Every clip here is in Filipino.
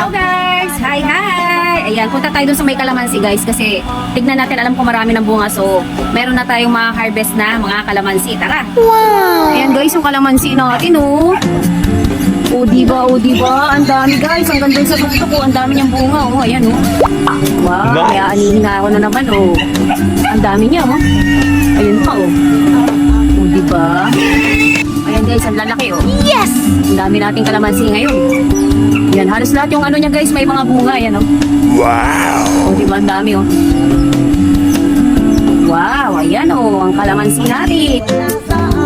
Hello guys! Hi! Ayan, punta tayo dun sa may kalamansi guys kasi tignan natin, alam ko marami ng bunga, so meron na tayong mga harvest na mga kalamansi. Tara! Wow! Ayan guys, yung kalamansi natin oh. O diba? Ang dami guys, ang ganda sa gusto ko, ang dami niyang bunga oh. Ayan oh. Wow, Nice. kaya anihin na ako na naman oh. Ang dami niya oh. Ayun pa oh. O diba? Ayan guys, ang lalaki oh. Yes! Ang dami nating kalamansi ngayon. Yan, halos lahat yung ano niya guys, may mga bunga. Ayan oh. Wow! O diba, ang dami oh. Wow, ayan oh, ang kalamansi natin.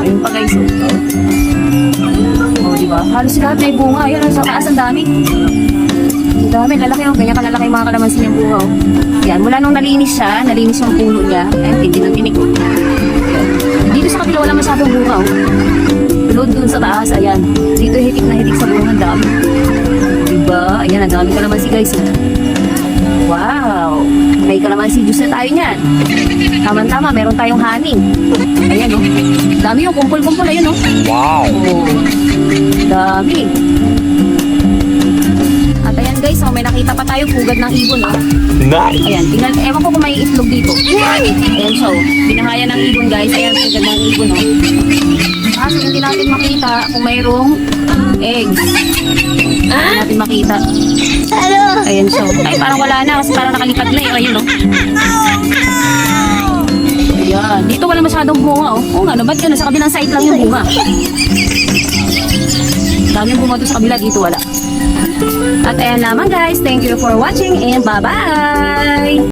Ayun pa guys oh. O diba, halos lahat may bunga. Ayan oh, sa taas ang dami. Ang dami, lalaki oh. Ganyan kalalaki yung mga kalamansi niyang bunga oh. Yan, mula nung nalinis siya, nalinis yung puno niya. Ayan, tindi ng tinik oh. Dito sa kabila wala masyadong bunga oh. Doon sa taas, ayan. Dito hitik na hitik sa bunga, ang dami. Diba? Ayan, ang dami kalamansi guys. Wow! May kalamansi juice na tayo niyan. Tama-tama, meron tayong honey. Ayan oh. Dami yung kumpul-kumpul, ayun oh. Wow! Oh, dami. At ayan guys, oh, may nakita pa tayo pugad ng ibon oh. Nice! Ayan, tingnan, ewan ko kung may itlog dito. Ayan so, binahaya ng ibon guys. Ayan, pugad ng ibon oh. Kaso hindi natin makita kung mayroong eggs. Hindi natin makita. Ayan so, ay parang wala na kasi parang nakalipat na eh. Ayun oh. Ayan, dito wala masyadong bunga oh. Oo nga, no, ba't yun? Sa kabilang side lang yung bunga. Daming bunga doon sa kabila, dito wala. At ayan lamang guys, thank you for watching and bye-bye!